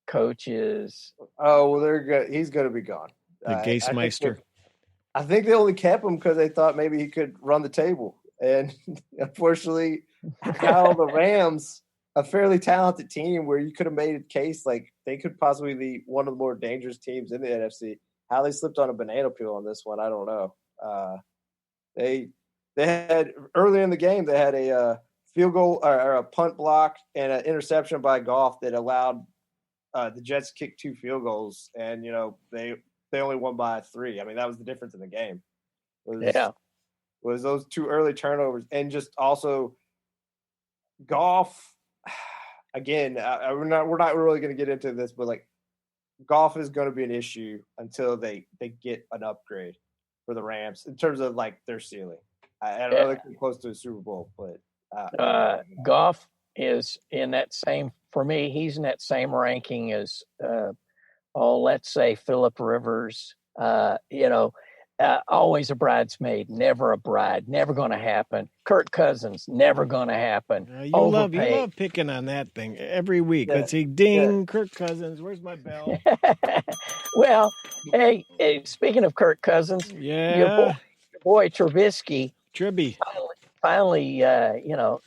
coach is. Oh well, they're good. He's going to be gone. The Gasemeister. I think they only kept him because they thought maybe he could run the table, and unfortunately, how the Rams, a fairly talented team, where you could have made a case like they could possibly be one of the more dangerous teams in the NFC, how they slipped on a banana peel on this one, I don't know. They had earlier in the game they had a field goal or a punt block and an interception by Goff that allowed the Jets to kick 2 field goals, and they only won by 3. I mean, that was the difference in the game. Was those 2 early turnovers, and just also Goff. Again, we're not really going to get into this, but like Goff is going to be an issue until they get an upgrade for the Rams in terms of like their ceiling. I don't know they're close to a Super Bowl, but Goff is in that same, for me, he's in that same ranking as let's say Phillip Rivers, always a bridesmaid, never a bride, never going to happen. Kirk Cousins, never going to happen. You love picking on that thing every week. Yeah. Let's see, ding, Kirk Cousins. Where's my bell? Well, hey, speaking of Kirk Cousins, your boy Trubisky, finally,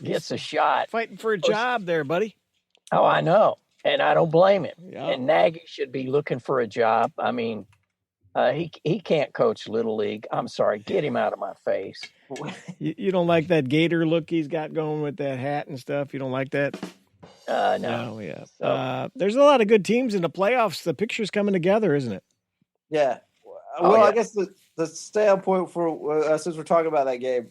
gets a shot. Fighting for a job there, buddy. Oh, I know, and I don't blame him. Yeah. And Nagy should be looking for a job. I mean, he can't coach Little League. I'm sorry. Get him out of my face. You don't like that gator look he's got going with that hat and stuff? You don't like that? No. Oh, yeah. So, there's a lot of good teams in the playoffs. The picture's coming together, isn't it? Yeah. Well, I guess the standpoint for since we're talking about that game,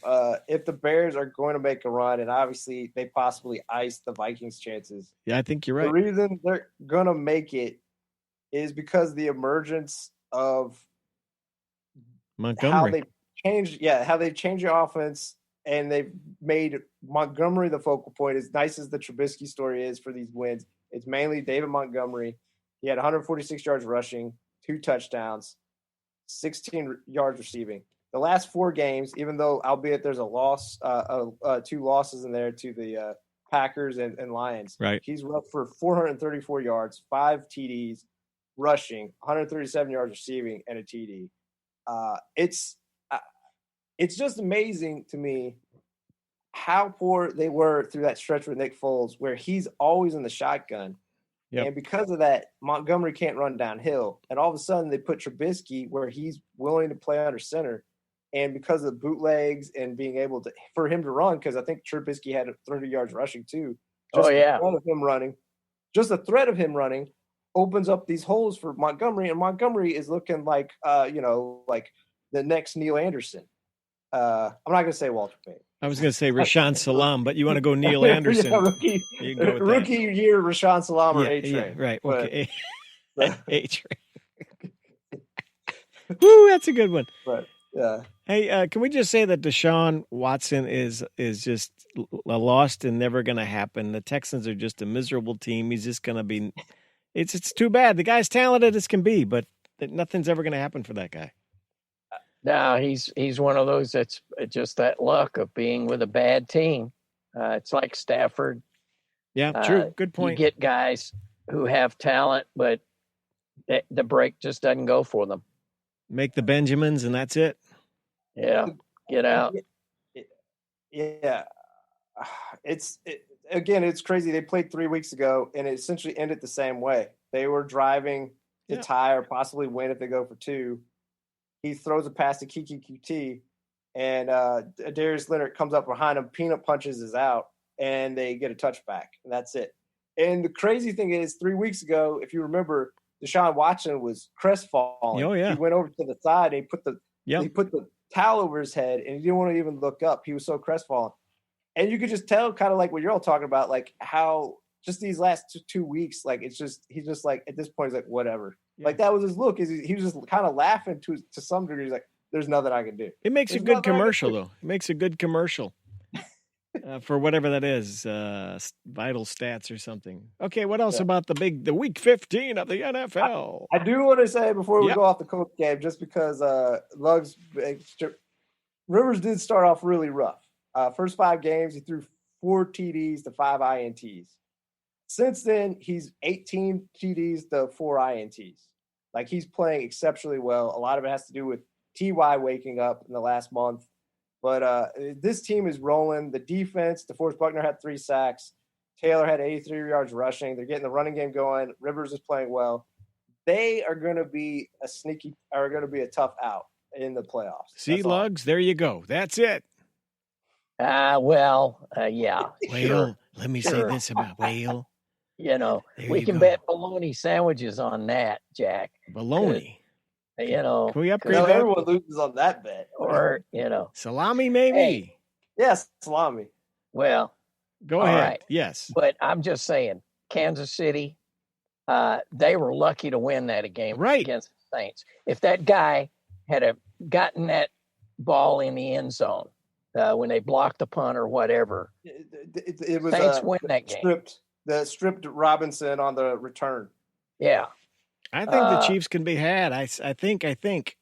if the Bears are going to make a run, and obviously they possibly ice the Vikings' chances. Yeah, I think you're right. The reason they're going to make it is because of the emergence of Montgomery. How they've changed the offense, and they've made Montgomery the focal point. As nice as the Trubisky story is for these wins, it's mainly David Montgomery. He had 146 yards rushing, 2 touchdowns, 16 yards receiving. The last 4 games, even though albeit there's a loss, 2 losses in there to the Packers and Lions. Right. He's up for 434 yards, 5 TDs, rushing, 137 yards receiving, and a TD. It's just amazing to me how poor they were through that stretch with Nick Foles, where he's always in the shotgun. Yep. And because of that, Montgomery can't run downhill. And all of a sudden, they put Trubisky where he's willing to play under center. And because of the bootlegs and being able for him to run, because I think Trubisky had 30 yards rushing too. Just the threat of him running opens up these holes for Montgomery, and Montgomery is looking like like the next Neil Anderson. I'm not going to say Walter Payton. I was going to say Rashaan Salam, but you want to go Neil Anderson. Rookie year Rashaan Salam or A-Train. Yeah, right. Okay. A-Train. Woo, that's a good one. But, yeah. Hey, can we just say that Deshaun Watson is just lost and never going to happen? The Texans are just a miserable team. He's just going to be – it's too bad. The guy's talented as can be, but nothing's ever going to happen for that guy. No, he's one of those that's just that luck of being with a bad team. It's like Stafford. Yeah, true. Good point. You get guys who have talent, but the break just doesn't go for them. Make the Benjamins, and that's it. Yeah, get out. Yeah. It's crazy. They played 3 weeks ago, and it essentially ended the same way. They were driving to tie or possibly win if they go for 2. He throws a pass to Kiki QT, and Darius Leonard comes up behind him, peanut punches is out, and they get a touchback, and that's it. And the crazy thing is, 3 weeks ago, if you remember, Deshaun Watson was crestfallen. Oh, yeah. He went over to the side, and he put the towel over his head, and he didn't want to even look up. He was so crestfallen. And you could just tell, kind of like what you're all talking about, like how just these last 2 weeks, like he's just like, at this point, he's like, whatever. Yeah. Like that was his look. He was just kind of laughing to some degree. He's like, there's nothing I can do. It makes a good commercial, though. It makes a good commercial for whatever that is, vital stats or something. Okay, what else about the week 15 of the NFL? I do want to say before we go off the Colts game, just because Rivers did start off really rough. First 5 games, he threw 4 TDs to 5 INTs. since then, he's 18 TDs to 4 INTs. Like, he's playing exceptionally well. A lot of it has to do with T.Y. waking up in the last month. But this team is rolling. The defense, DeForest Buckner had 3 sacks. Taylor had 83 yards rushing. They're getting the running game going. Rivers is playing well. They are going to be a tough out in the playoffs. See, Lugs, there you go. That's it. Yeah. Whale, Sure. let me say this about Whale. We can bet bologna sandwiches on that, Jack. Bologna. Can we upgrade that? Everyone loses on that bet. Or, salami, maybe. Hey. Yes, salami. Well, go ahead. Right. Yes. But I'm just saying, Kansas City, they were lucky to win that game against the Saints. If that guy had gotten that ball in the end zone when they blocked the punt or whatever, it was Saints win that game. Stripped Robinson on the return. Yeah. I think the Chiefs can be had. I think.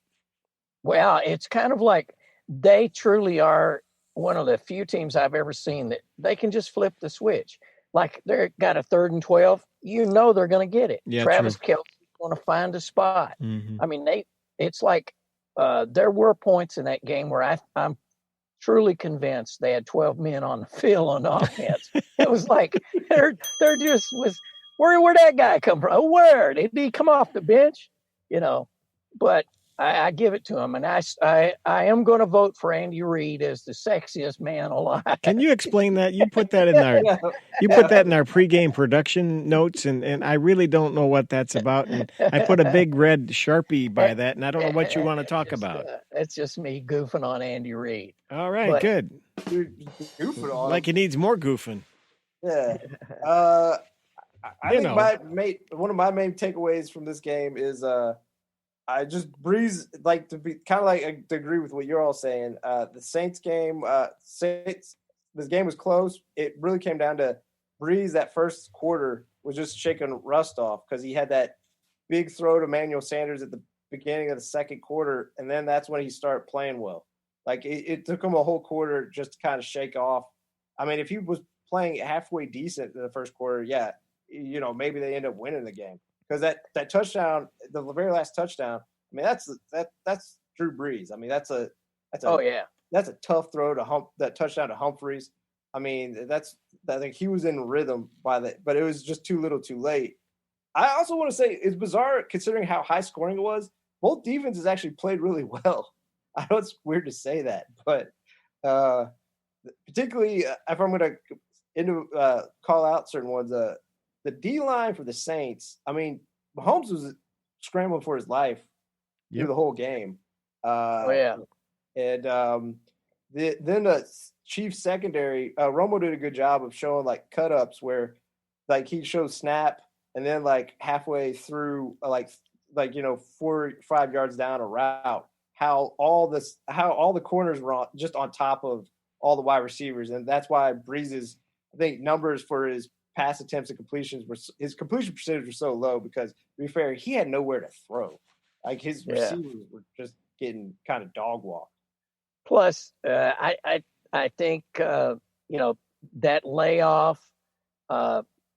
Well, it's kind of like they truly are one of the few teams I've ever seen that they can just flip the switch. Like, they've got a 3rd and 12. They're going to get it. Yeah, Travis Kelce's going to find a spot. Mm-hmm. I mean, it's like there were points in that game where I'm truly convinced they had 12 men on the field on offense. It was like they're just was where'd that guy come from? Where did he come off the bench? But I give it to him, and I am going to vote for Andy Reid as the sexiest man alive. Can you explain that? You put that in our pregame production notes, and I really don't know what that's about. And I put a big red Sharpie by that, and I don't know what you want to talk about. It's just me goofing on Andy Reid. All right, good. You're goofing on like him. He needs more goofing. Yeah. I think one of my main takeaways from this game is I just Breeze like to be kind of like to agree with what you're all saying. The Saints game, this game was close. It really came down to Breeze. That first quarter was just shaking rust off because he had that big throw to Emmanuel Sanders at the beginning of the second quarter, and then that's when he started playing well. Like it took him a whole quarter just to kind of shake off. I mean, if he was playing halfway decent in the first quarter, yeah, maybe they end up winning the game. Because that touchdown, the very last touchdown, I mean, that's Drew Brees. I mean, that's a tough throw that touchdown to Humphreys. I mean, I think he was in rhythm by that, but it was just too little, too late. I also want to say it's bizarre considering how high scoring it was. Both defenses actually played really well. I know it's weird to say that, but particularly if I'm going to call out certain ones, the D line for the Saints. I mean, Mahomes was scrambling for his life through the whole game. And then the Chiefs secondary, Romo did a good job of showing like cut ups where like he showed snap and then like halfway through like 4 or 5 yards down a route, how all the corners were just on top of all the wide receivers, and that's why Breeze's numbers for his pass attempts and completions his completion percentage was so low because, to be fair, he had nowhere to throw. Like his receivers were just getting kind of dog walked. Plus, I think that layoff.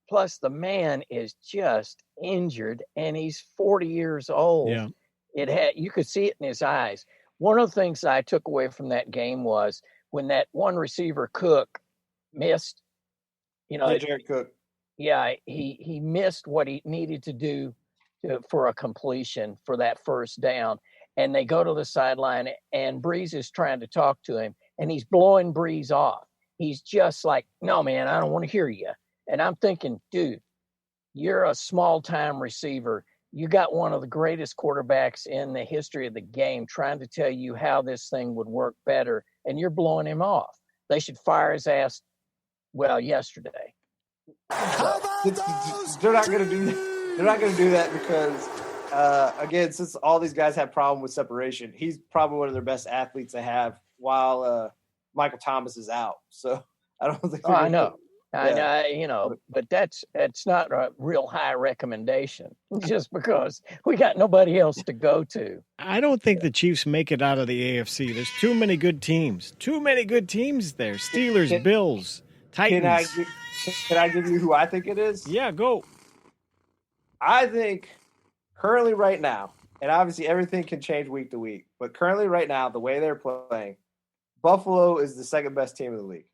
Plus, the man is just injured, and he's 40 years old. Yeah. You could see it in his eyes. One of the things I took away from that game was when that one receiver Cook missed. Jared Cook. Yeah, he missed what he needed to do for a completion for that first down. And they go to the sideline, and Breeze is trying to talk to him, and he's blowing Breeze off. He's just like, no, man, I don't want to hear you. And I'm thinking, dude, you're a small-time receiver. You got one of the greatest quarterbacks in the history of the game trying to tell you how this thing would work better, and you're blowing him off. They should fire his ass, yesterday. They're not going to do that. They're not going to do that because, again, since all these guys have problem with separation, he's probably one of their best athletes they have while Michael Thomas is out. So I don't think. I know. But that's not a real high recommendation just because we got nobody else to go to. I don't think the Chiefs make it out of the AFC. There's too many good teams. Too many good teams there. Steelers, Bills, Titans. Can I give you who I think it is? Yeah, go. I think currently right now, and obviously everything can change week to week, but currently right now, the way they're playing, Buffalo is the second best team in the league.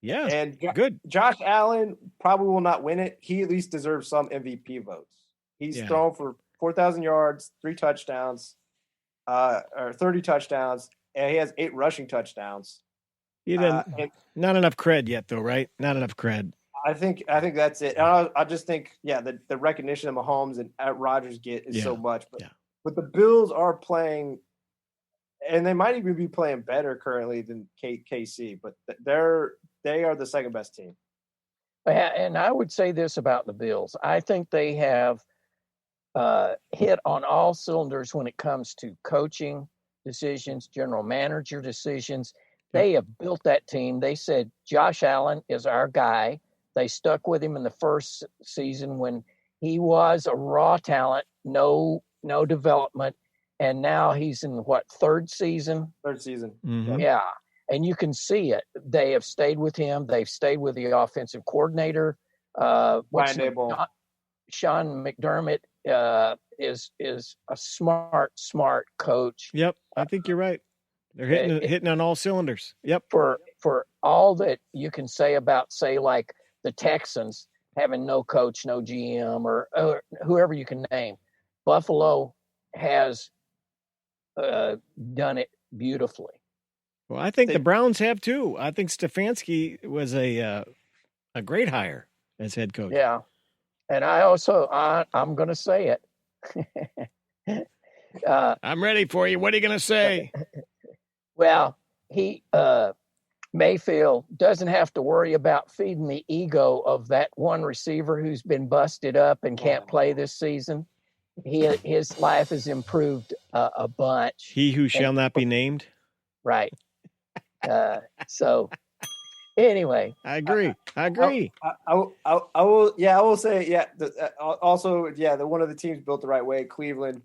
Yeah, And good. Josh Allen probably will not win it. He at least deserves some MVP votes. He's thrown for 4,000 yards, 3 touchdowns, or 30 touchdowns, and he has 8 rushing touchdowns. He didn't. Not enough cred yet, though, right? Not enough cred. I think that's it. I just think, the recognition that Mahomes and Rodgers get is so much. But the Bills are playing, and they might even be playing better currently than KC. But they are the second best team. And I would say this about the Bills: I think they have hit on all cylinders when it comes to coaching decisions, general manager decisions. They have built that team. They said Josh Allen is our guy. They stuck with him in the first season when he was a raw talent, no development, and now he's in third season? Third season. Mm-hmm. Yeah, and you can see it. They have stayed with him. They've stayed with the offensive coordinator. Sean McDermott is a smart coach. Yep, I think you're right. They're hitting on all cylinders. Yep. For all that you can say about, say, like the Texans having no coach, no GM, or whoever you can name, Buffalo has done it beautifully. Well, I think the Browns have too. I think Stefanski was a great hire as head coach. Yeah, and I also I'm going to say it. I'm ready for you. What are you going to say? Well, Mayfield doesn't have to worry about feeding the ego of that one receiver who's been busted up and can't play this season. His life has improved a bunch. He who shall not be named. Right. So anyway, I agree. I will. Yeah, I will say. Yeah. Also, one of the teams built the right way. Cleveland.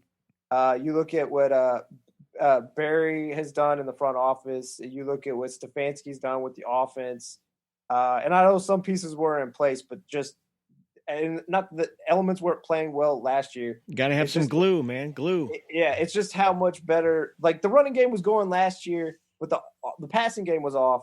You look at what Barry has done in the front office. You look at what Stefanski's done with the offense. And I know some pieces were in place, but not the elements weren't playing well last year. Got to have some glue, man. Glue. It's just how much better. Like the running game was going last year, but the passing game was off.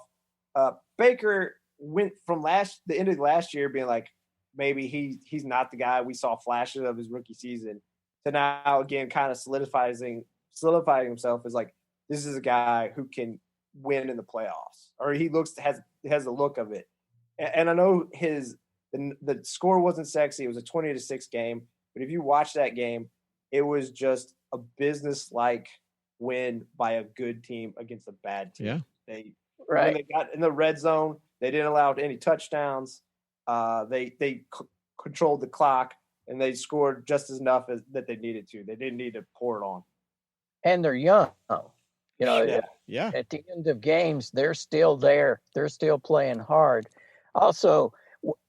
Baker went from the end of last year being like, maybe he's not the guy we saw flashes of his rookie season, to now again kind of solidifying himself as like, this is a guy who can win in the playoffs, or he has the look of it. And I know the score wasn't sexy. It was a 20-6 game, but if you watch that game, it was just a business-like win by a good team against a bad team. Yeah. When they got in the red zone, they didn't allow any touchdowns. They controlled the clock, and they scored just enough that they needed to. They didn't need to pour it on. And they're young. You know, at the end of games, they're still there. They're still playing hard. Also,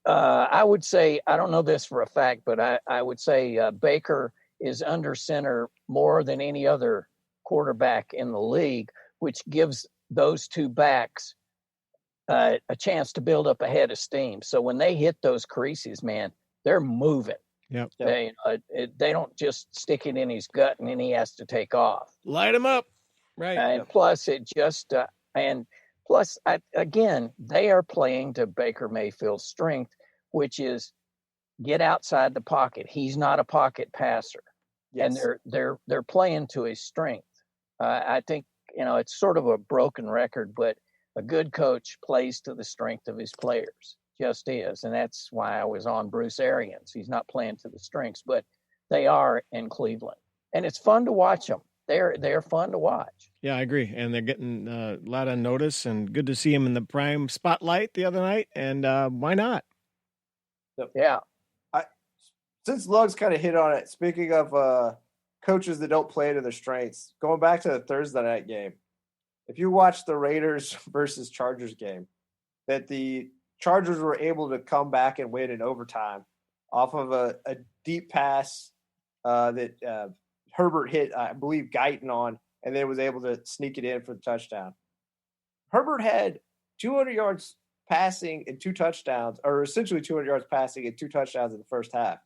I would say, I don't know this for a fact, but I would say Baker is under center more than any other quarterback in the league, which gives those two backs a chance to build up a head of steam. So when they hit those creases, man, they're moving. Yep. They don't just stick it in his gut and then he has to take off. Light him up. Right. And plus again, they are playing to Baker Mayfield's strength, which is get outside the pocket. He's not a pocket passer. Yes. And they're playing to his strength. I think, it's sort of a broken record, but a good coach plays to the strength of his players. Just is. And that's why I was on Bruce Arians. He's not playing to the strengths, but they are in Cleveland. And it's fun to watch them. They're fun to watch. Yeah, I agree. And they're getting a lot of notice, and good to see him in the prime spotlight the other night. And why not? Yeah. Since Lugs kind of hit on it, speaking of coaches that don't play to their strengths, going back to the Thursday night game, if you watch the Raiders versus Chargers game, that the Chargers were able to come back and win in overtime off of a deep pass that Herbert hit, I believe, Guyton on, and then was able to sneak it in for the touchdown. Herbert had 200 yards passing and 2 touchdowns, or essentially 200 yards passing and 2 touchdowns in the first half.